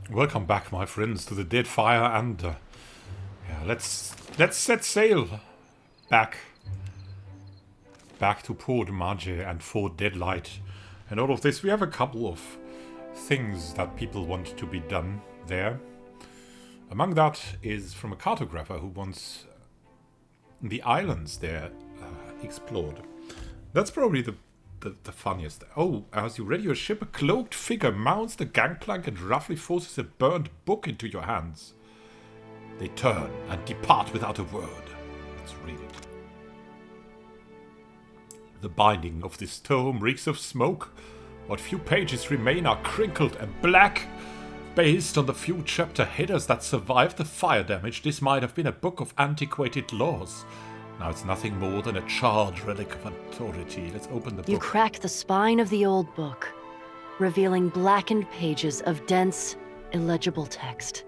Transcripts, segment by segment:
Welcome back, my friends, to the Deadfire, and let's set sail back to Port Mage and Fort Deadlight, and all of this. We have a couple of things that people want to be done there. Among that is from a cartographer who wants the islands there explored. That's probably the funniest. Oh, as you ready your ship, a cloaked figure mounts the gangplank and roughly forces a burned book into your hands. They turn and depart without a word. Let's read it. The binding of this tome reeks of smoke. What few pages remain are crinkled and black. Based on the few chapter headers that survived the fire damage, this might have been a book of antiquated laws. Now it's nothing more than a charred relic of authority. Let's open the book. You crack the spine of the old book, revealing blackened pages of dense, illegible text.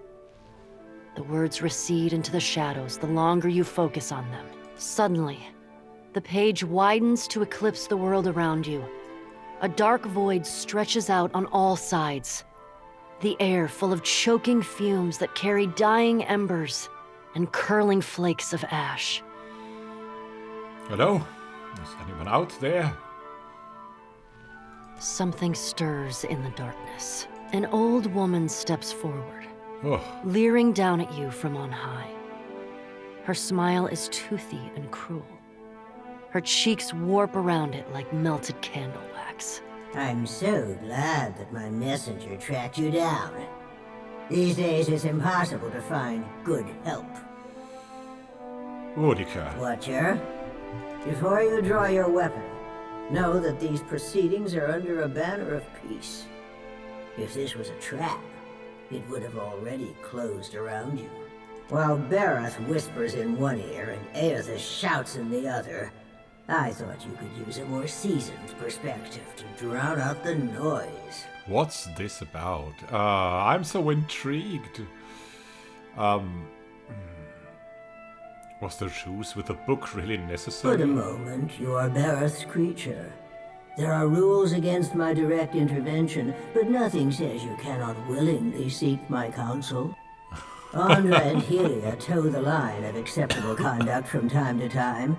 The words recede into the shadows the longer you focus on them. Suddenly, the page widens to eclipse the world around you. A dark void stretches out on all sides. The air full of choking fumes that carry dying embers and curling flakes of ash. Hello? Is anyone out there? Something stirs in the darkness. An old woman steps forward, leering down at you from on high. Her smile is toothy and cruel. Her cheeks warp around it like melted candle wax. I'm so glad that my messenger tracked you down. These days it's impossible to find good help. Mordecai. Watcher, before you draw your weapon, know that these proceedings are under a banner of peace. If this was a trap, it would have already closed around you. While Bareth whispers in one ear and Eothas shouts in the other, I thought you could use a more seasoned perspective to drown out the noise. What's this about? I'm so intrigued. Was the truce with the book really necessary? For the moment, you are Bareth's creature. There are rules against my direct intervention, but nothing says you cannot willingly seek my counsel. Andra and Helia toe the line of acceptable conduct from time to time,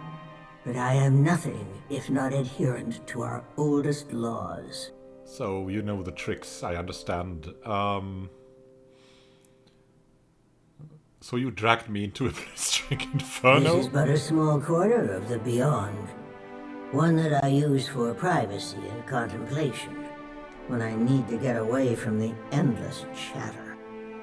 but I am nothing if not adherent to our oldest laws. So, you know the tricks, I understand. So you dragged me into a blistering inferno? This is but a small corner of the beyond. One that I use for privacy and contemplation, when I need to get away from the endless chatter.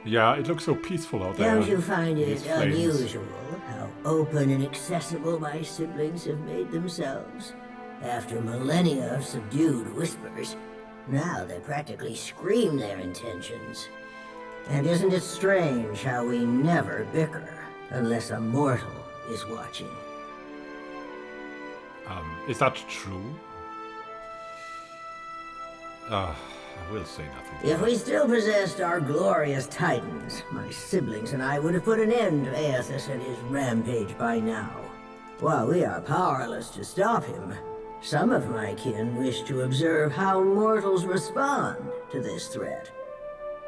Yeah, it looks so peaceful out there. Don't you find it unusual how open and accessible my siblings have made themselves? After millennia of subdued whispers, now they practically scream their intentions. And isn't it strange how we never bicker unless a mortal is watching? Is that true? I will say nothing. If we still possessed our glorious titans, my siblings and I would have put an end to Eothas and his rampage by now. While we are powerless to stop him, some of my kin wish to observe how mortals respond to this threat.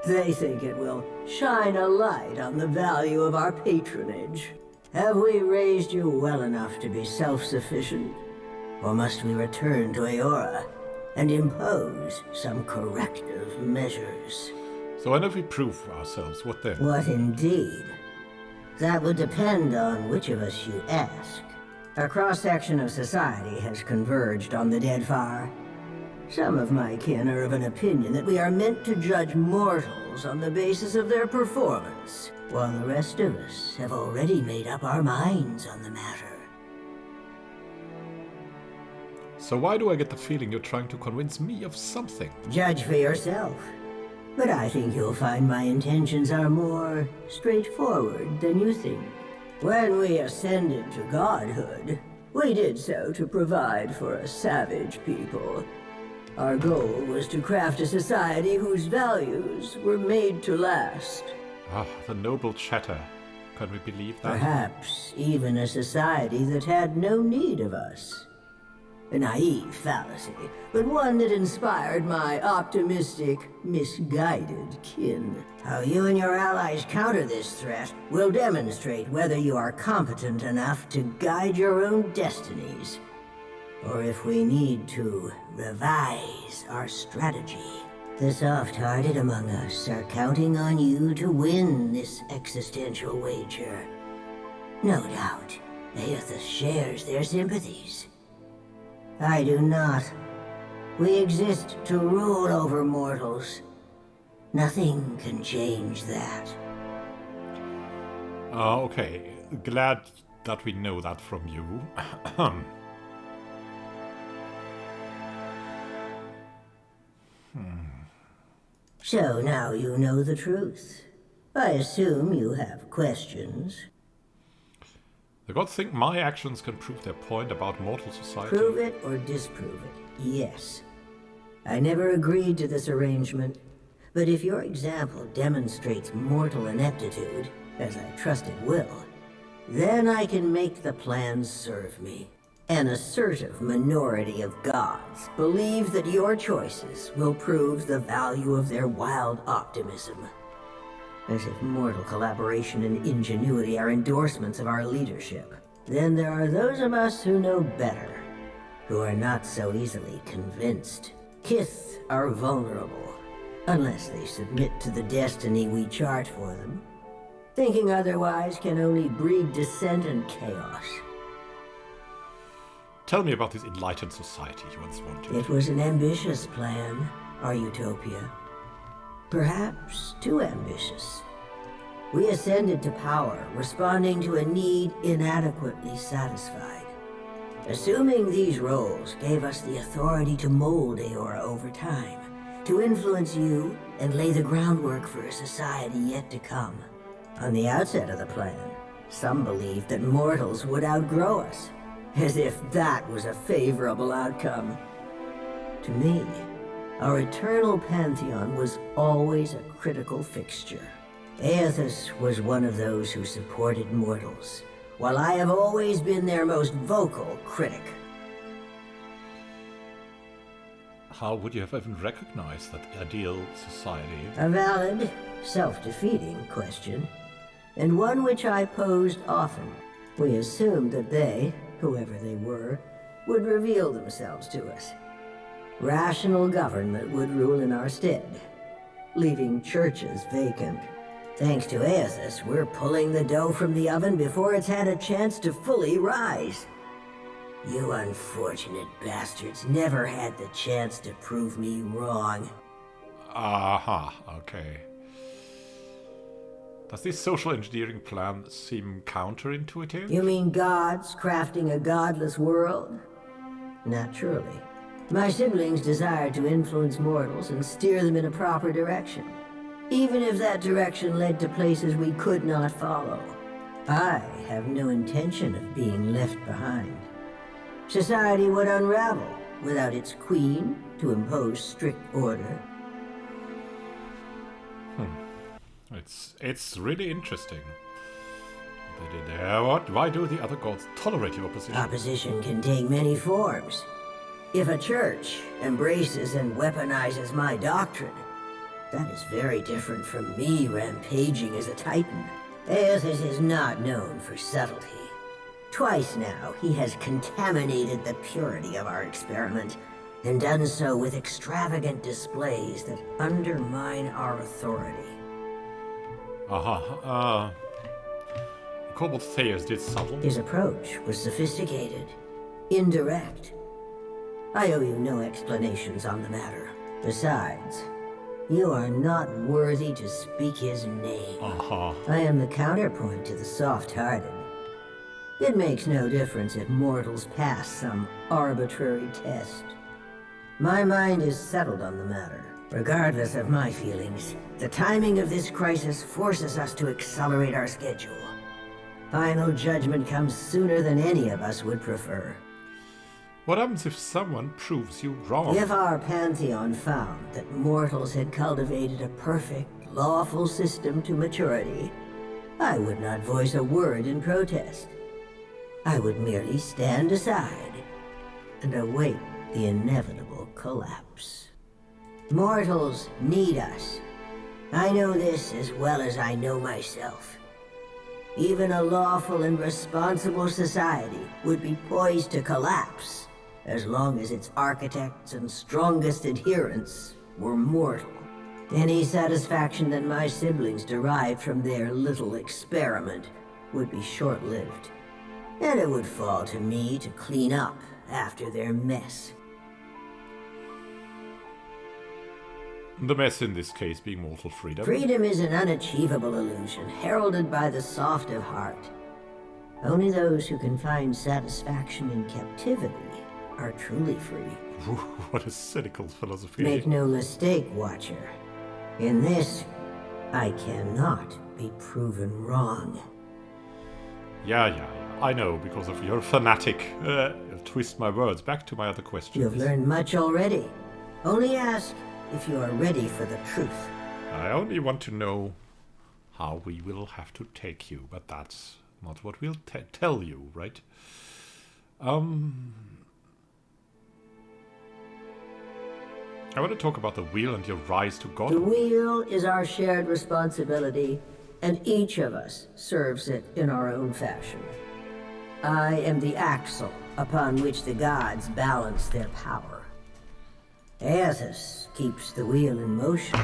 They think it will shine a light on the value of our patronage. Have we raised you well enough to be self-sufficient? Or must we return to Eora and impose some corrective measures? So when if we prove ourselves, what then? What indeed? That would depend on which of us you ask. A cross-section of society has converged on the Deadfire. Some of my kin are of an opinion that we are meant to judge mortals on the basis of their performance, while the rest of us have already made up our minds on the matter. So why do I get the feeling you're trying to convince me of something? Judge for yourself. But I think you'll find my intentions are more straightforward than you think. When we ascended to godhood, we did so to provide for a savage people. Our goal was to craft a society whose values were made to last. Ah, the noble chatter. Can we believe that? Perhaps even a society that had no need of us. A naive fallacy, but one that inspired my optimistic, misguided kin. How you and your allies counter this threat will demonstrate whether you are competent enough to guide your own destinies, or if we need to revise our strategy. The soft-hearted among us are counting on you to win this existential wager. No doubt, Eothas shares their sympathies. I do not. We exist to rule over mortals. Nothing can change that. Okay. Glad that we know that from you. So now you know the truth. I assume you have questions. The gods think my actions can prove their point about mortal society. Prove it or disprove it, yes. I never agreed to this arrangement, but if your example demonstrates mortal ineptitude, as I trust it will, then I can make the plans serve me. An assertive minority of gods believe that your choices will prove the value of their wild optimism. As if mortal collaboration and ingenuity are endorsements of our leadership. Then there are those of us who know better, who are not so easily convinced. Kith are vulnerable, unless they submit to the destiny we chart for them. Thinking otherwise can only breed dissent and chaos. Tell me about this enlightened society you once wanted. It was an ambitious plan, our utopia. Perhaps too ambitious. We ascended to power, responding to a need inadequately satisfied. Assuming these roles gave us the authority to mold Eora over time, to influence you and lay the groundwork for a society yet to come. On the outset of the plan, some believed that mortals would outgrow us, as if that was a favorable outcome. To me, our eternal pantheon was always a critical fixture. Eothas was one of those who supported mortals, while I have always been their most vocal critic. How would you have even recognized that ideal society? A valid, self-defeating question, and one which I posed often. We assumed that they, whoever they were, would reveal themselves to us. Rational government would rule in our stead, leaving churches vacant. Thanks to Eothas, we're pulling the dough from the oven before it's had a chance to fully rise. You unfortunate bastards never had the chance to prove me wrong. Aha, okay. Does this social engineering plan seem counterintuitive? You mean gods crafting a godless world? Naturally. My siblings desired to influence mortals and steer them in a proper direction, even if that direction led to places we could not follow. I have no intention of being left behind. Society would unravel without its queen to impose strict order. It's really interesting. What? Why do the other gods tolerate your opposition? Opposition can take many forms. If a church embraces and weaponizes my doctrine, that is very different from me rampaging as a titan. Eothas is not known for subtlety. Twice now, he has contaminated the purity of our experiment, and done so with extravagant displays that undermine our authority. Kobold Thayers did subtle. His approach was sophisticated, indirect. I owe you no explanations on the matter. Besides, you are not worthy to speak his name. I am the counterpoint to the soft-hearted. It makes no difference if mortals pass some arbitrary test. My mind is settled on the matter. Regardless of my feelings, the timing of this crisis forces us to accelerate our schedule. Final judgment comes sooner than any of us would prefer. What happens if someone proves you wrong? If our pantheon found that mortals had cultivated a perfect, lawful system to maturity, I would not voice a word in protest. I would merely stand aside, and await the inevitable collapse. Mortals need us. I know this as well as I know myself. Even a lawful and responsible society would be poised to collapse as long as its architects and strongest adherents were mortal. Any satisfaction that my siblings derived from their little experiment would be short-lived, and it would fall to me to clean up after their mess. The mess in this case being mortal freedom. Freedom is an unachievable illusion, heralded by the soft of heart. Only those who can find satisfaction in captivity are truly free. What a cynical philosophy. Make no mistake, Watcher. In this, I cannot be proven wrong. Yeah. I know, because of your fanatic. Twist my words. Back to my other question. You have learned much already. Only ask if you are ready for the truth. I only want to know how we will have to take you, but that's not what we'll tell you, right? I want to talk about the wheel and your rise to God. The wheel is our shared responsibility, and each of us serves it in our own fashion. I am the axle upon which the gods balance their power. Eothas keeps the wheel in motion.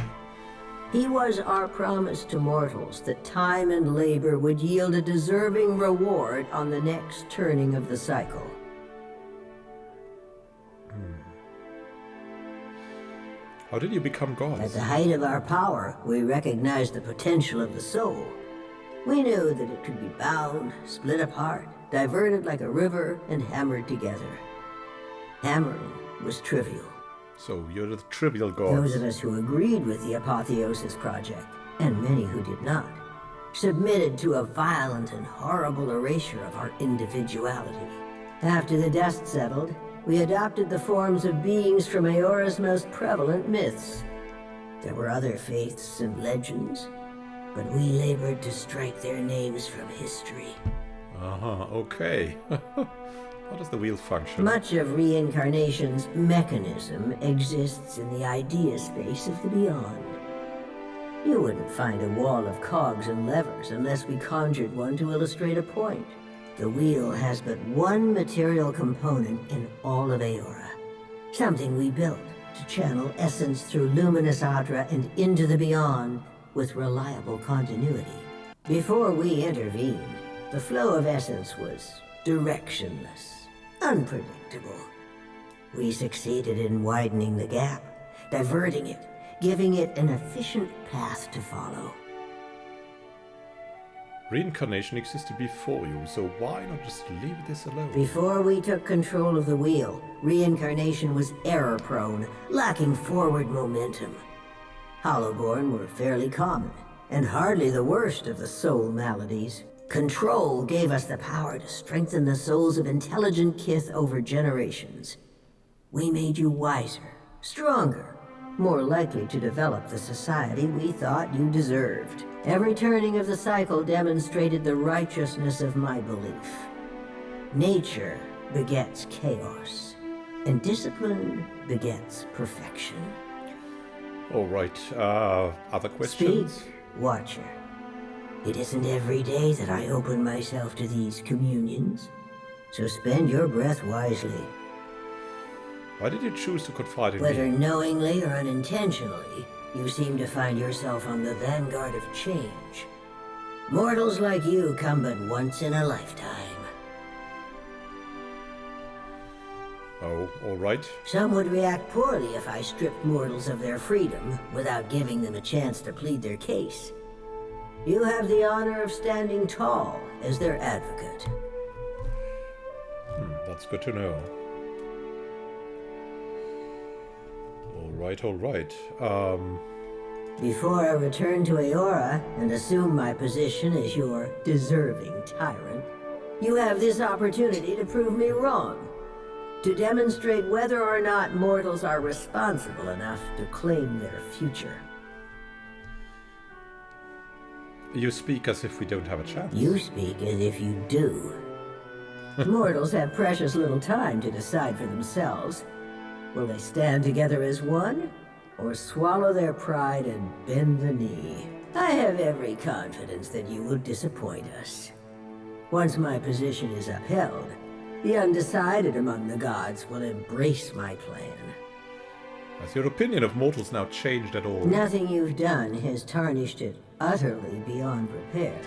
He was our promise to mortals that time and labor would yield a deserving reward on the next turning of the cycle. How did you become gods? At the height of our power, we recognized the potential of the soul. We knew that it could be bound, split apart, diverted like a river, and hammered together. Hammering was trivial. So you're the trivial gods. Those of us who agreed with the Apotheosis Project, and many who did not, submitted to a violent and horrible erasure of our individuality. After the dust settled, we adopted the forms of beings from Eora's most prevalent myths. There were other faiths and legends, but we labored to strike their names from history. Okay. How does the wheel function? Much of reincarnation's mechanism exists in the idea space of the beyond. You wouldn't find a wall of cogs and levers unless we conjured one to illustrate a point. The wheel has but one material component in all of Eora. Something we built to channel essence through luminous Adra and into the beyond with reliable continuity. Before we intervened, the flow of essence was directionless, unpredictable. We succeeded in widening the gap, diverting it, giving it an efficient path to follow. Reincarnation existed before you, so why not just leave this alone? Before we took control of the wheel, reincarnation was error-prone, lacking forward momentum. Hollowborn were fairly common, and hardly the worst of the soul maladies. Control gave us the power to strengthen the souls of intelligent kith over generations. We made you wiser, stronger, more likely to develop the society we thought you deserved. Every turning of the cycle demonstrated the righteousness of my belief. Nature begets chaos, and discipline begets perfection. All right, other questions? Speak, Watcher. It isn't every day that I open myself to these communions, so spend your breath wisely. Why did you choose to confide in Whether me? knowingly or unintentionally, you seem to find yourself on the vanguard of change. Mortals like you come but once in a lifetime. Oh, all right. Some would react poorly if I stripped mortals of their freedom without giving them a chance to plead their case. You have the honor of standing tall as their advocate. That's good to know. All right. Before I return to Eora and assume my position as your deserving tyrant, you have this opportunity to prove me wrong. To demonstrate whether or not mortals are responsible enough to claim their future. You speak as if we don't have a chance. You speak as if you do. Mortals have precious little time to decide for themselves. Will they stand together as one, or swallow their pride and bend the knee? I have every confidence that you will disappoint us. Once my position is upheld, the undecided among the gods will embrace my plan. Has your opinion of mortals now changed at all? Nothing you've done has tarnished it utterly beyond repair.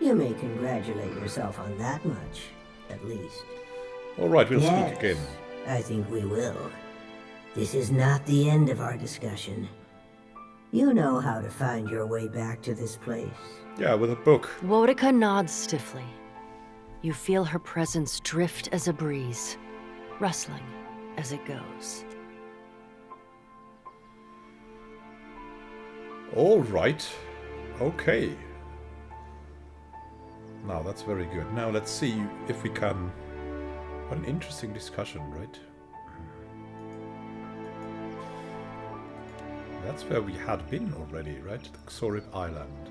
You may congratulate yourself on that much, at least. Alright, we'll Yes, speak again. I think we will. This is not the end of our discussion. You know how to find your way back to this place. Yeah, with a book. Wotica nods stiffly. You feel her presence drift as a breeze, rustling as it goes. Alright. Okay. Now, that's very good. Now, let's see if we can... What an interesting discussion, right? That's where we had been already, right? The Xorib Island.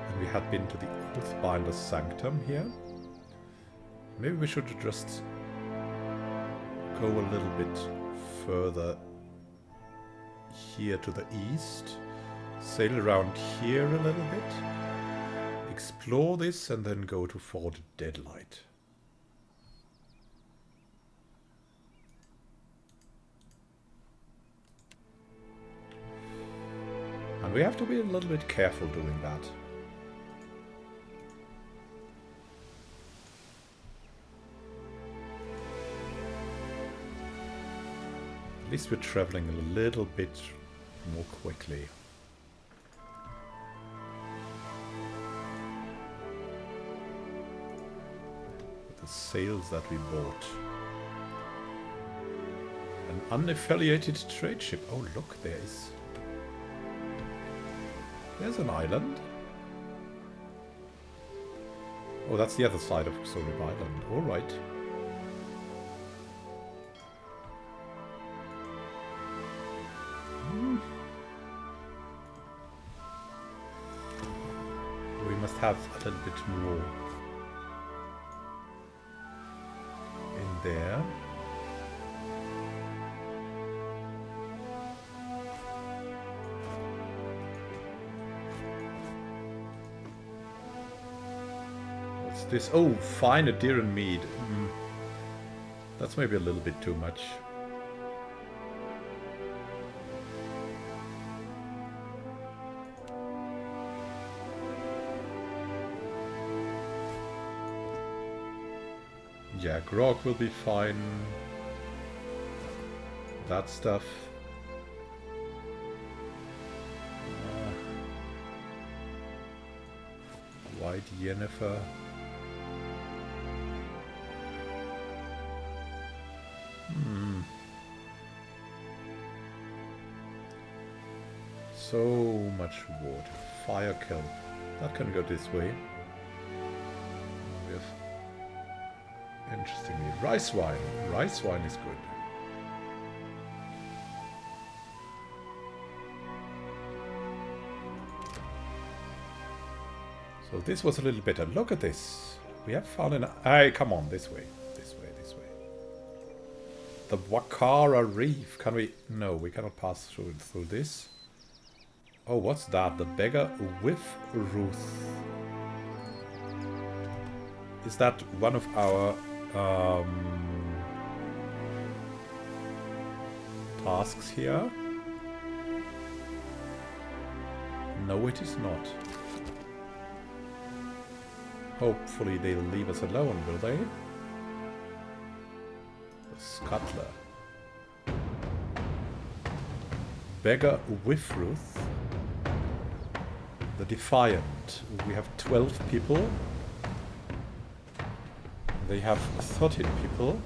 And we had been to the Oathbinder's Sanctum here. Maybe we should just go a little bit further here to the east. Sail around here a little bit. Explore this and then go to Fort Deadlight. And we have to be a little bit careful doing that. At least we're traveling a little bit more quickly. With the sails that we bought. An unaffiliated trade ship. Oh look, there's an island. Oh, that's the other side of Xorib Island. Alright. We must have a little bit more in there. What's this? Oh, fine, a deer and mead. That's maybe a little bit too much. Yeah, grog will be fine. That stuff. White Yennefer. So much wood. Fire kelp. That can go this way. We have, interestingly, rice wine. Rice wine is good. So this was a little better. Look at this. We have found an... Hey, come on, this way. This way, this way. The Wakara Reef. Can we... No, we cannot pass through this. Oh, what's that? The Beggar with Ruth. Is that one of our tasks here? No, it is not. Hopefully they'll leave us alone, will they? The Scuttler. Beggar with Ruth. The Defiant. We have 12 people. They have 13 people.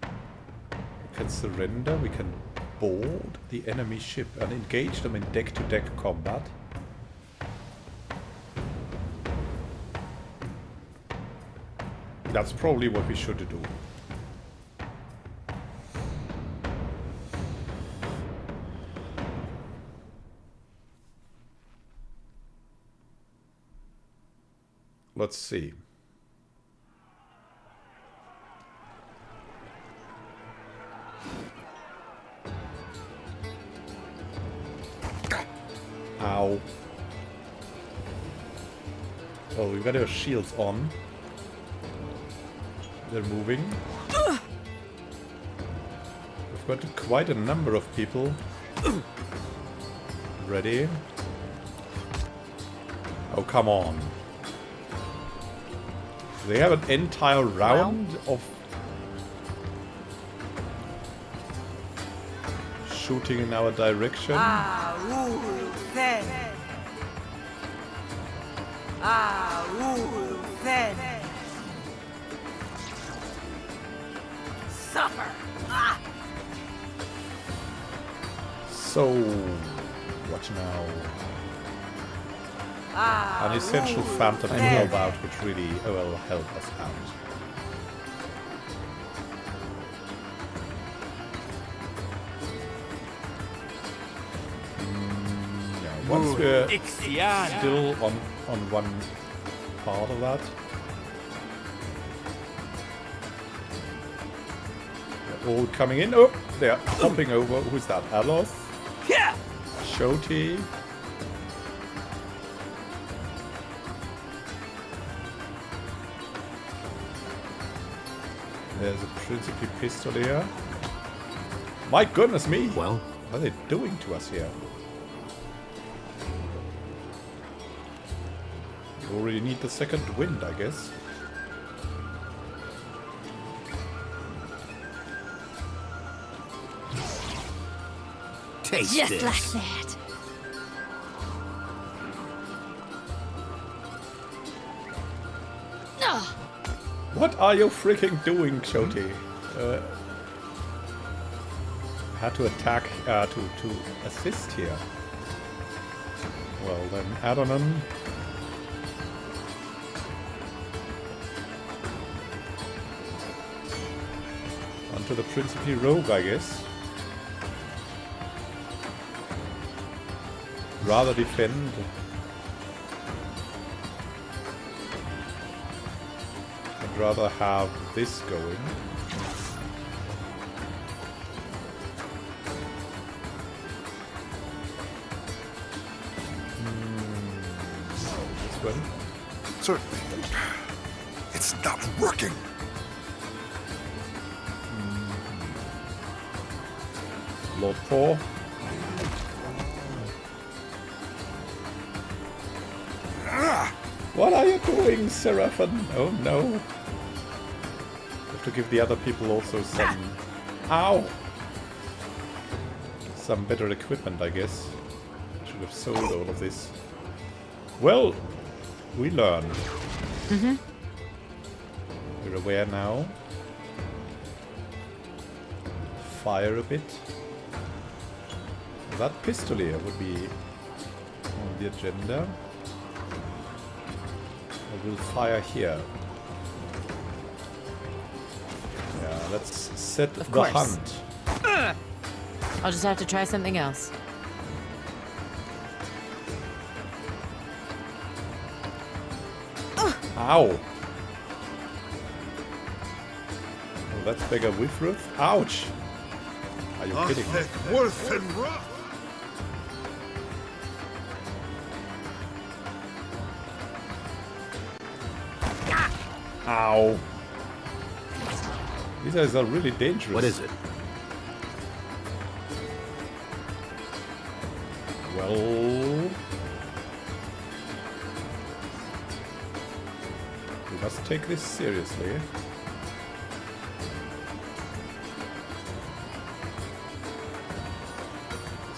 We can surrender. We can board the enemy ship and engage them in deck-to-deck combat. That's probably what we should do. Let's see. Ow. Oh, we've got our shields on. They're moving. We've got quite a number of people. Ready? Oh, come on. They have an entire round of shooting in our direction. Suffer. So, what now? An essential phantom to help out, which really will help us out. Yeah, once we're still on one part of that, they're all coming in. Oh, they're hopping over. Who's that? Aloth? Shoti? There's a Principe pistol here. My goodness me! Well, what are they doing to us here? We already need the second wind, I guess. taste Just this. like that. What are you freaking doing, Shoti? Had to attack, to assist here. Well then, Adonan. Onto the Principe Rogue, I guess. Rather defend. I'd rather have this going. This one. Certainly. It's not working. Lord Paw. What are you doing, Seraphon? Oh no. Have to give the other people also some... Ow! Some better equipment, I guess. Should have sold all of this. Well, we learn. We're aware now. Fire a bit. That pistolier would be on the agenda. We'll fire here. Yeah, let's set the course. hunt. I'll just have to try something else. Ow! Oh, that's bigger with roof. Ouch! Are you kidding me? Worth and rough. Ow! These guys are really dangerous. What is it? Well... we must take this seriously.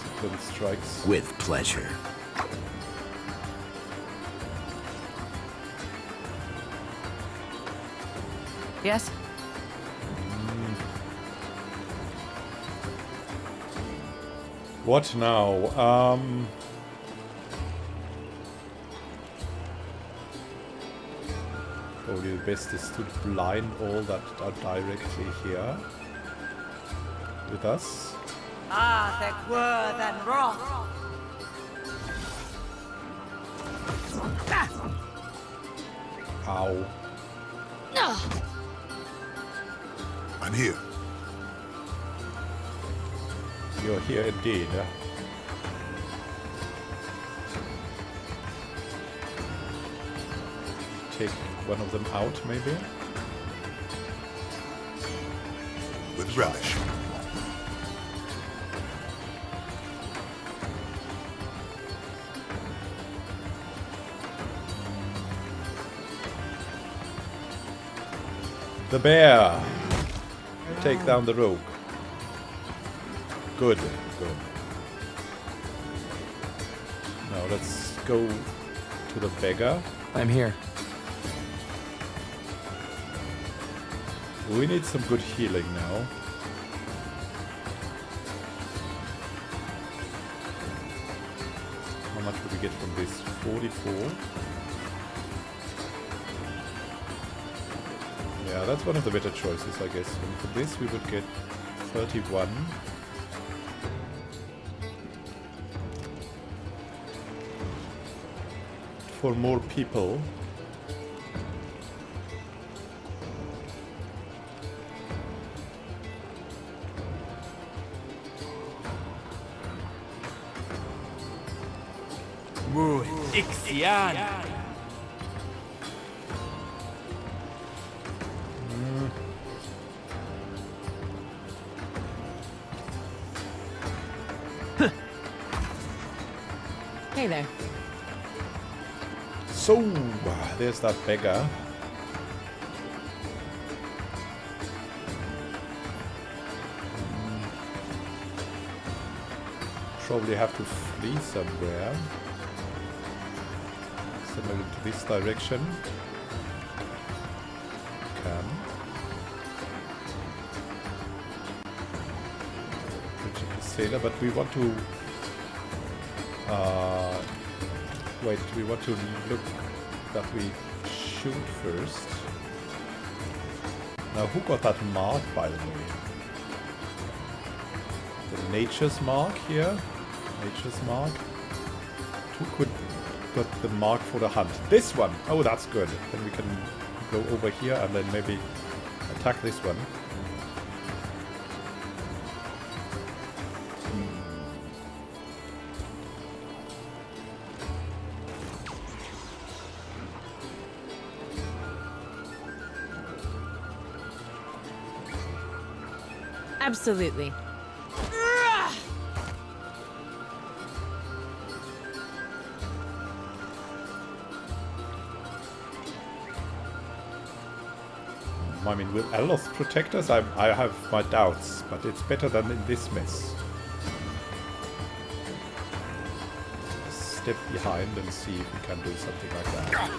Sequence strikes. With pleasure. Yes? What now? Probably the best is to blind all that are directly here with us. Worth and wrath. Ow. I'm here. You're here indeed. take one of them out, maybe? With relish. The bear! Take down the rogue. Good, good. Now let's go to the beggar. I'm here. We need some good healing now. How much would we get from this? 44. Yeah, that's one of the better choices, I guess. And for this we would get 31. For more people. Ixian. Hey there. So, there's that beggar. Probably have to flee somewhere. Similar to this direction. Can. Crusader, but we want to... wait, we want to look that we shoot first. Now, who got that mark, by the way? The nature's mark here? Nature's mark? Who could got the mark for the hunt? This one! Oh, that's good. Then we can go over here and then maybe attack this one. Absolutely. I mean, will Eloth protect us? I have my doubts, but it's better than in this mess. Step behind and see if we can do something like that.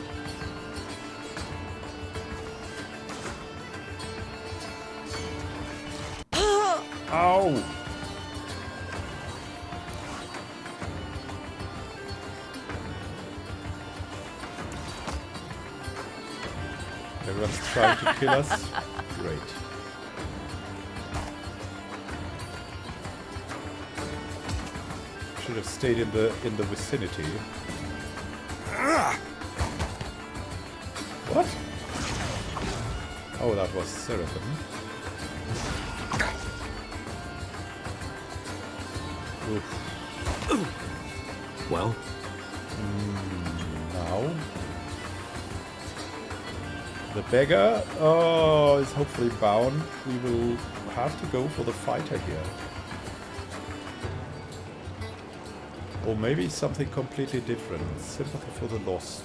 Ow! Everyone's trying to kill us. Great. Should have stayed in the vicinity. What? Oh, that was Seraphim. Oof. Well? Now? The beggar is hopefully bound. We will have to go for the fighter here. Or maybe something completely different. Sympathy for the lost.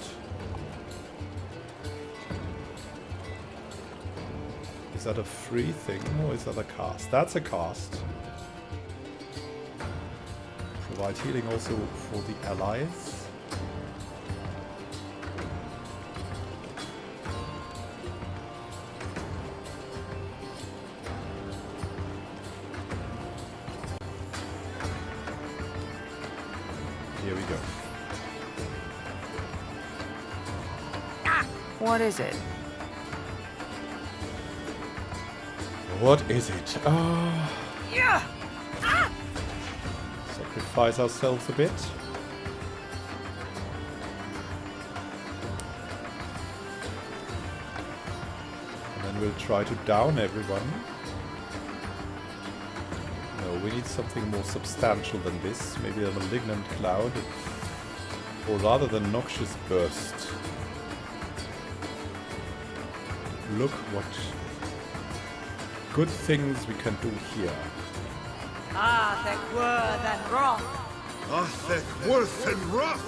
Is that a free thing or is that a cast? That's a cast. Provide healing also for the allies. Here we go. What is it? What is it? Yeah. Sacrifice ourselves a bit. And then we'll try to down everyone. No, we need something more substantial than this. Maybe a malignant cloud. Or rather the noxious burst. look what good things we can do here. Ah, the worth and wrath. Athek, worth and wrath!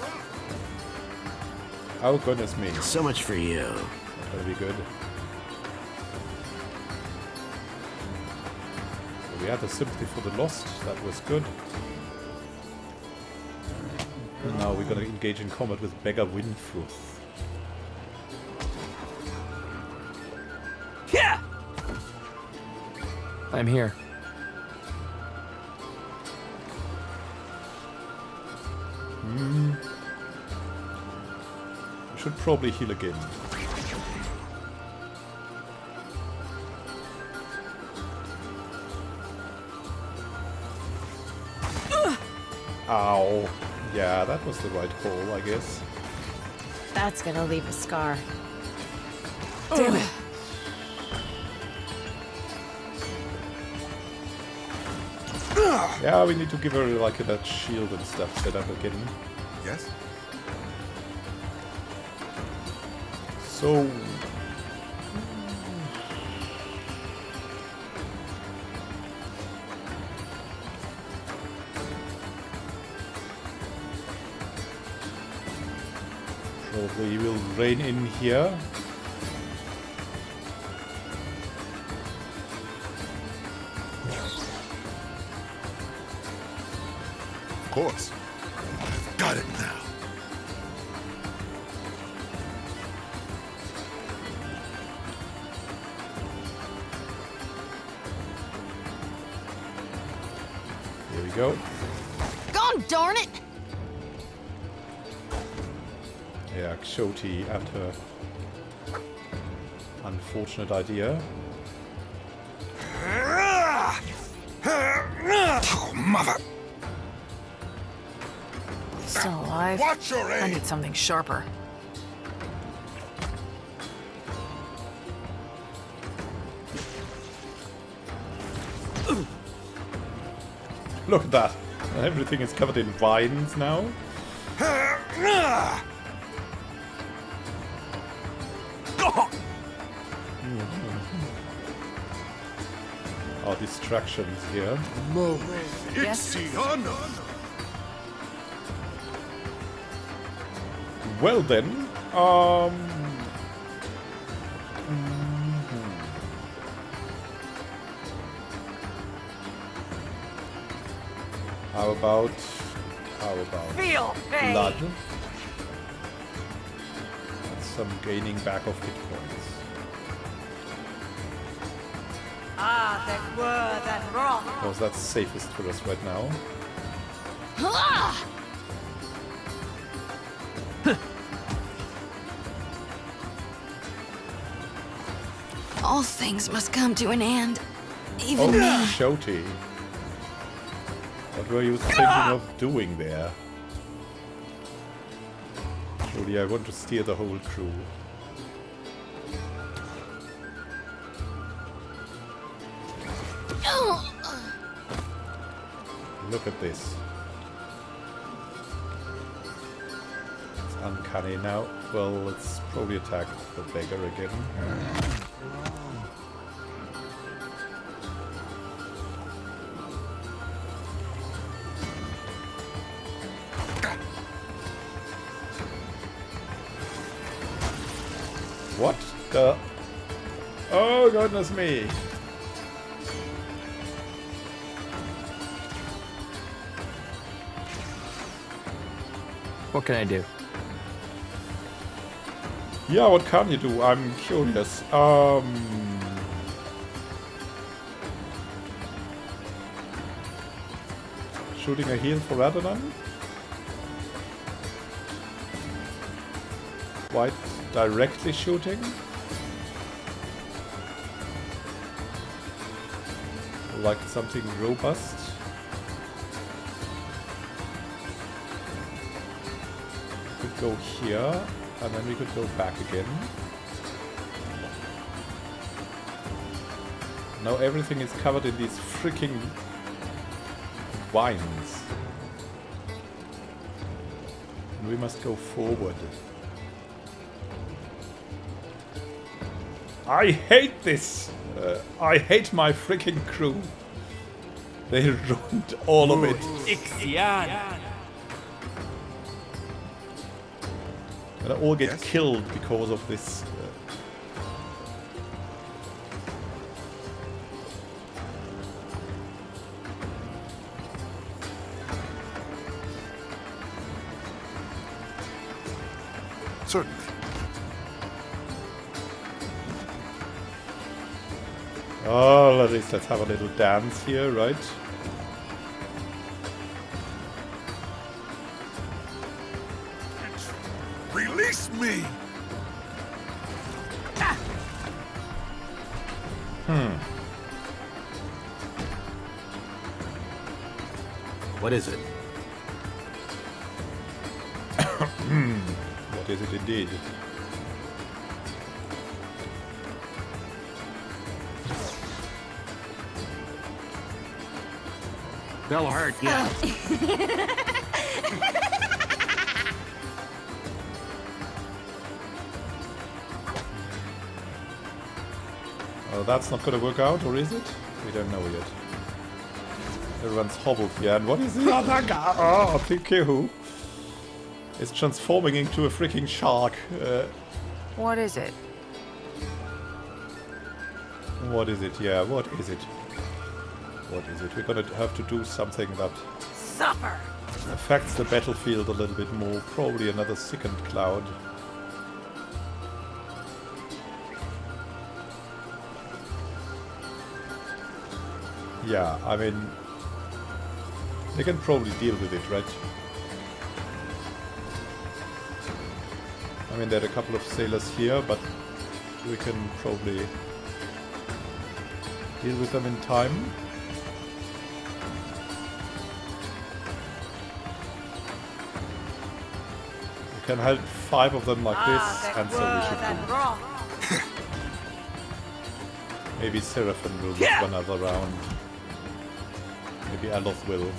Oh goodness me. So much for you. That's gonna be good. So we had the sympathy for the lost, that was good. And now we're gonna engage in combat with Beggar Windfruth. Yeah! I'm here. We should probably heal again. Ow. Yeah, that was the right call, I guess. That's gonna leave a scar. Damn it! Yeah, we need to give her like that shield and stuff set up again. Yes? So... probably will rain in here. Of course. I've got it now. Here we go. Gone, darn it! Yeah, Xoti and her unfortunate idea. Oh, mother! Still alive? Watch your I aim! need something sharper. Look at that. Everything is covered in vines now. Our distractions here. It's the honor! Well then, how about Feel pain. blood? And some gaining back of hit points. Ah, the worth and wrath. Because that's safest for us right now. All things must come to an end. Oh, Even me. Xoti. What were you thinking of doing there? Surely I want to steer the whole crew. Look at this. It's uncanny now. Well, let's probably attack the beggar again. What the? Oh, goodness me. What can I do? Yeah, what can you do? I'm curious. Shooting a heal for Adonan? Quite directly shooting? Like something robust? Could go here, and then we could go back again. Now everything is covered in these freaking vines. And we must go forward. I hate this. I hate my freaking crew. They ruined all of it. And I all get killed because of this. Certainly. Oh, at least let's have a little dance here, right? Release me! What is it? What is it indeed? That'll hurt, yeah. Oh, that's not gonna work out, or is it? We don't know yet. Everyone's hobbled here, and what is the other guy? Oh, thank you. It's transforming into a freaking shark. What is it? What is it? Yeah, what is it? What is it? We're gonna have to do something that Suffer! affects the battlefield a little bit more. Probably another second cloud. Yeah, I mean, they can probably deal with it, right? I mean, there are a couple of sailors here, but we can probably deal with them in time. We can have 5 of them like this, and so we should do. Maybe Seraphim will get one other round. Maybe Aloth will.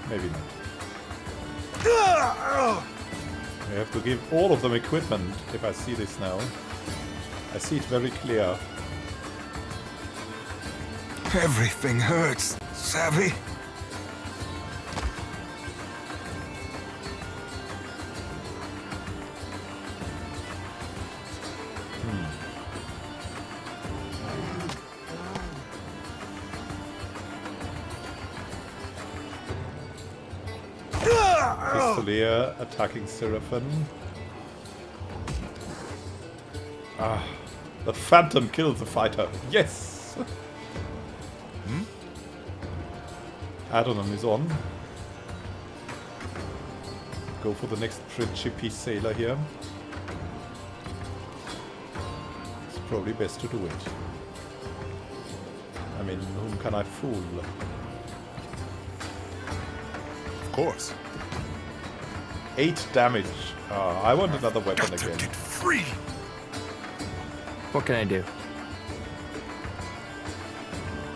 Maybe not. I have to give all of them equipment if I see this now. I see it very clear. Everything hurts, savvy? Pistolier attacking Seraphim. Ah, the Phantom kills the fighter. Yes! Adonan is on. Go for the next Principe sailor here. It's probably best to do it. I mean, whom can I fool? Of course. 8 damage. I want another weapon Got to again. get free! What can I do?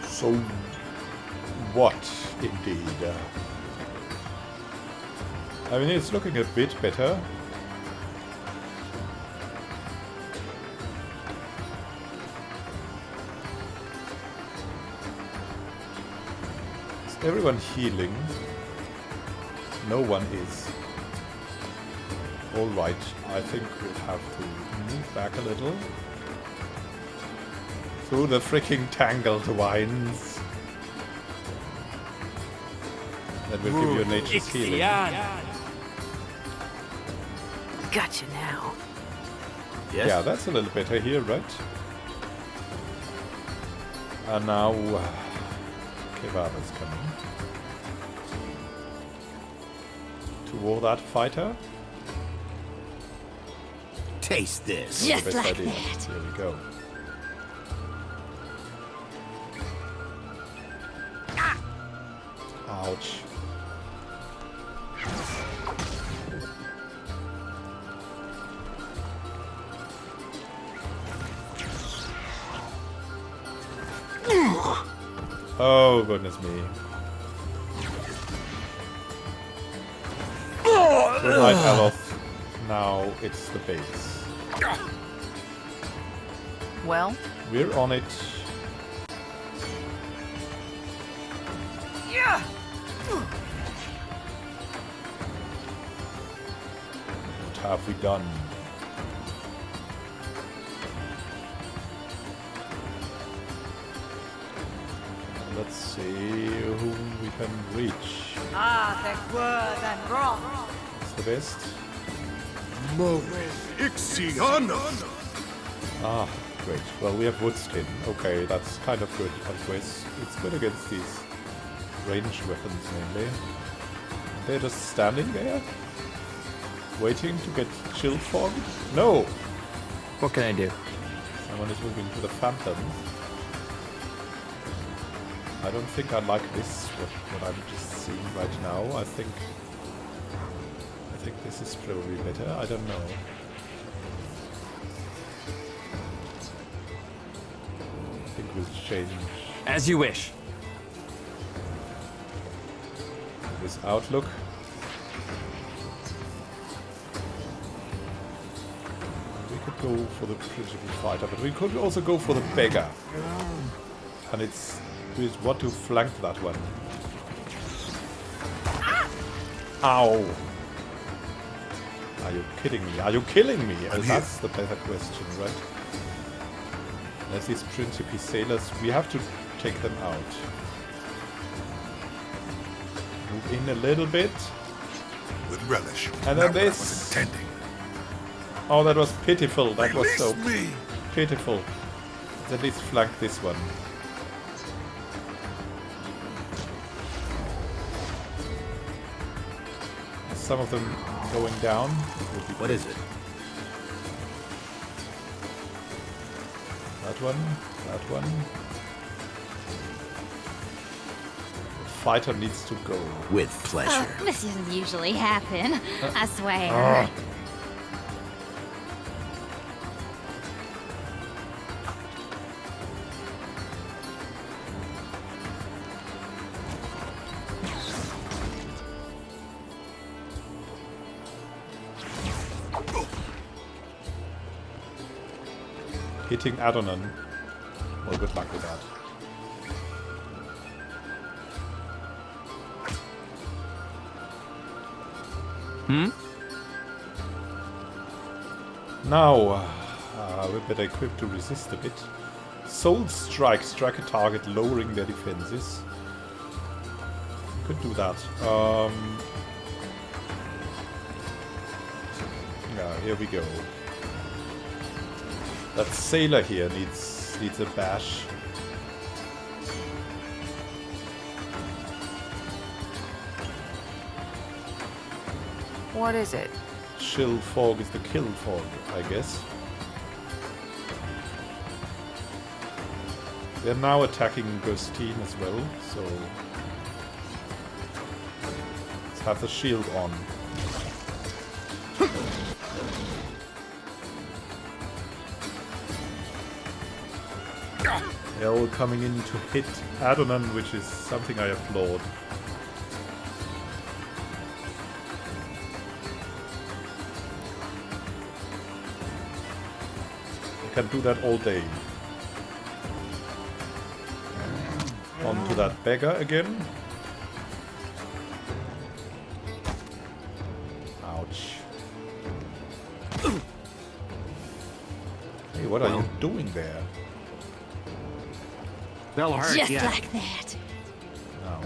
So, what indeed? I mean, it's looking a bit better. Is everyone healing? No one is. Alright, I think we'll have to move back a little. Through the freaking tangled vines. That will give you a nature's healing. Gotcha now. Yes? Yeah, that's a little better here, right? And now Kevaver's coming. Toward that fighter. Taste this. Just Best like idea. that. There we go. Ouch. Oh, goodness me. Good night, Aloth. Now it's the base. Well? We're on it. Yeah! What have we done? Let's see whom we can reach. Ah, fateful and wrong. It's the best. Ixiana! Ah, great. Well, we have Woodskin. Okay, that's kind of good. It's good against these ranged weapons, mainly. They're just standing there, waiting to get chill fogged. No! What can I do? Someone is moving to the Phantom. I don't think I like this, what I'm just seeing right now. I think this is probably better. I don't know. I think we'll change As you wish. this outlook. We could go for the principal fighter, but we could also go for the beggar. And it's we just want to flank that one. Ow! Are you kidding me? Are you killing me? That's the better question, right? There's these Principi sailors. We have to take them out. Move in a little bit. With relish. And then Not what I this. was intending. Oh, that was pitiful. That was so Release me! pitiful. Let's at least flank this one. Some of them going down. What is it? That one. That one. The fighter needs to go. With pleasure. This doesn't usually happen. I swear. Hitting Adonan. Well, good luck with that. Now, we're better equipped to resist a bit. Soul Strike. Strike a target, lowering their defenses. Could do that. Yeah, here we go. That sailor here needs a bash. What is it? Chill fog is the kill fog, I guess. They're now attacking Gurstine as well, so let's have the shield on. They're all coming in to hit Adonan, which is something I applaud. I can do that all day. On to that beggar again. Ouch. Hey, what are you doing there? They'll hurt Just ya. like that. No.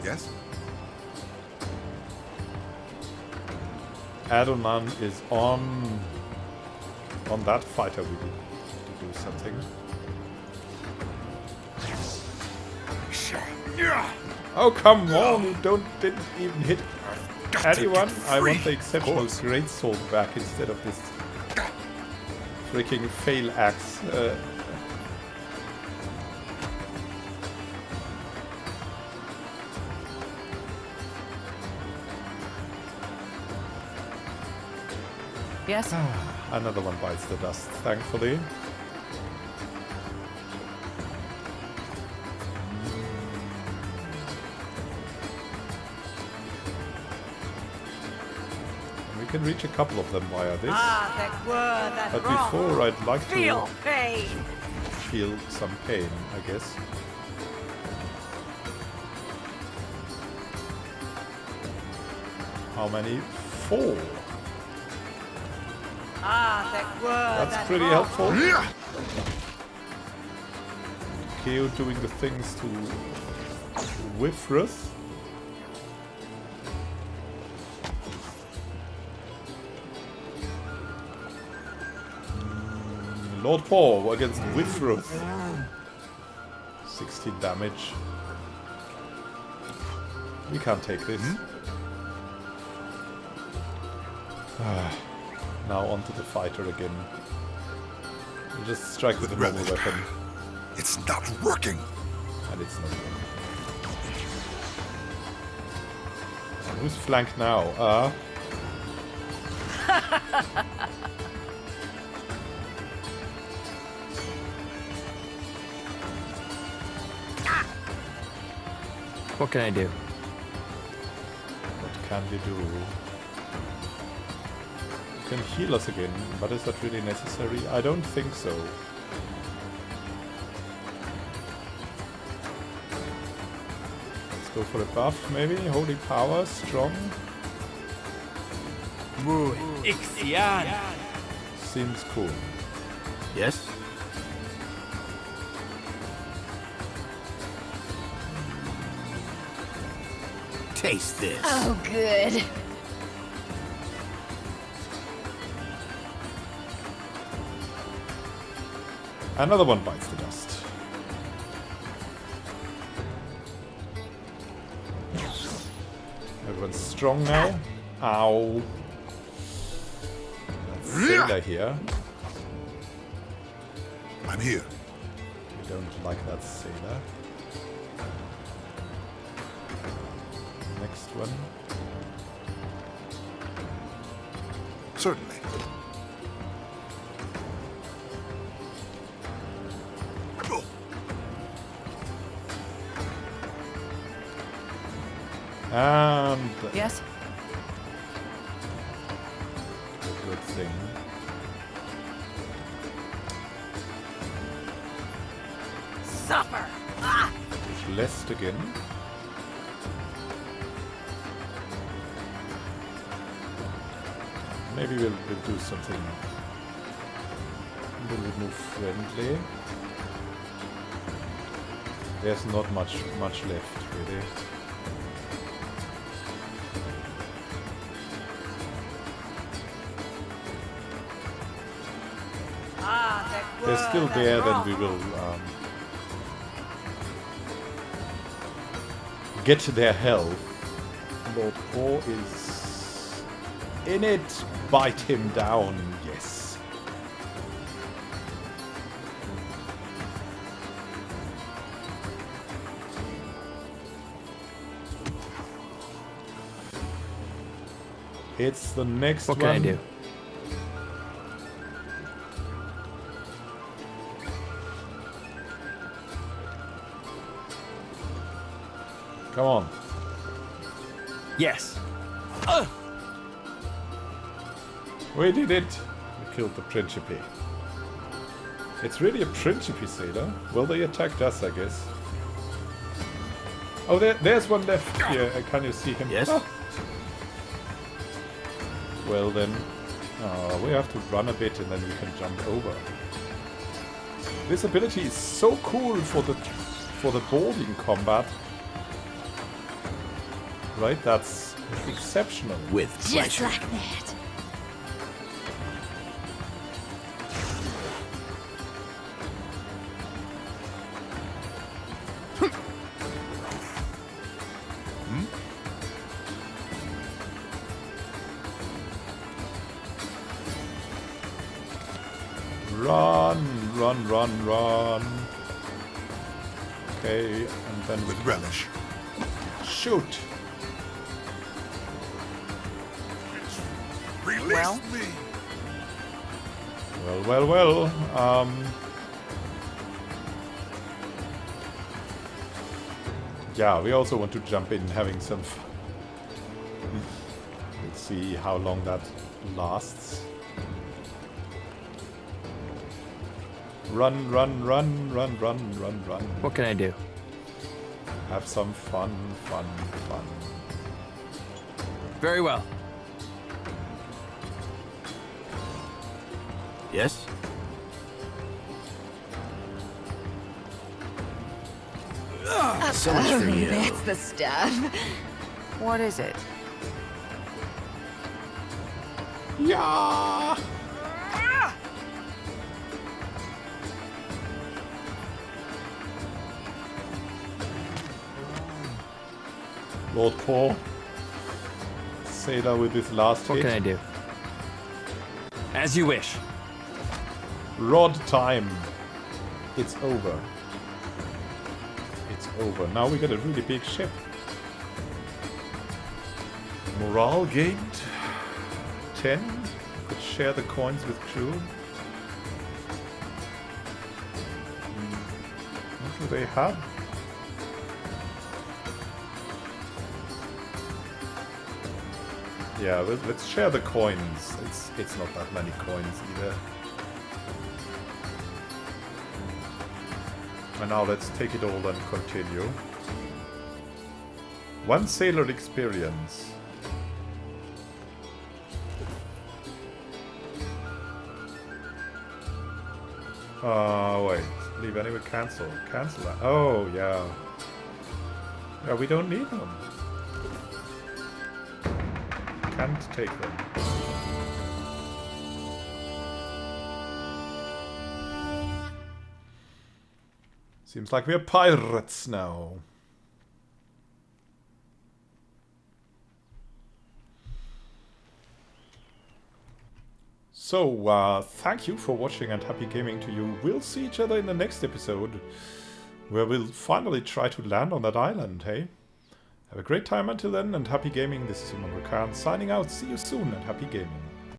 Yes? Adonan is on that fighter. We need to do something. Oh come on! You didn't even hit anyone. I want the exceptional greatsword back instead of this freaking fail axe. Yes? Another one bites the dust, thankfully. We can reach a couple of them via this. that But before, I'd like feel to pain. feel some pain, I guess. How many? 4. That's pretty helpful. Keo doing the things to Wifrith. Lord Paul against Wifrith. 16 damage. We can't take this. Now onto the fighter again. We'll just strike with a normal weapon. It's not working. And it's not working. And who's flanked now? What can I do? What can we do? You can heal us again, but is that really necessary? I don't think so. Let's go for a buff, maybe? Holy power, strong. Seems cool. Yes? Taste this. Oh, good. Another one bites the dust. Everyone's strong now. Ow. That's Sailor here. I'm here. We don't like that Sailor. Next one. Certainly. And Yes? good thing. Suffer. Blessed again. Maybe we'll do something a little bit more friendly. There's not much left, really. If they're still there, then we will get their health. Lord Or is in it. Bite him down, yes. It's the next one. What can I do? Come on. Yes. We did it. We killed the Principe. It's really a Principe sailor. Well, they attacked us, I guess. Oh, there's one left here. Can you see him? Yes. Ah. Well then, we have to run a bit and then we can jump over. This ability is so cool for the boarding combat. Right, that's exceptional. With Just pleasure. like that. Run. Okay, and then With relish. shoot. Release Well? me. Well. Yeah, we also want to jump in having some fun. Let's see how long that lasts. Run, run, run, run, run, run, run. What can I do? Have some fun, fun, fun. Very well. Yes? So much for you. That's the stuff. What is it? Yeah. Lord Paul. Sailor with his last What hit. can I do? As you wish. Rod time. It's over. It's over. Now we got a really big ship. Morale gained 10. Could share the coins with crew. What do they have? Yeah, let's share the coins. It's not that many coins either. And now let's take it all and continue. 1 sailor experience. Wait. Leave anyway. Cancel. Cancel that. Oh, yeah. Yeah, we don't need them. Can't take them. Seems like we're pirates now. So, thank you for watching and happy gaming to you. We'll see each other in the next episode, where we'll finally try to land on that island, hey? Have a great time until then, and happy gaming. This is Simon Rakan signing out. See you soon, and happy gaming.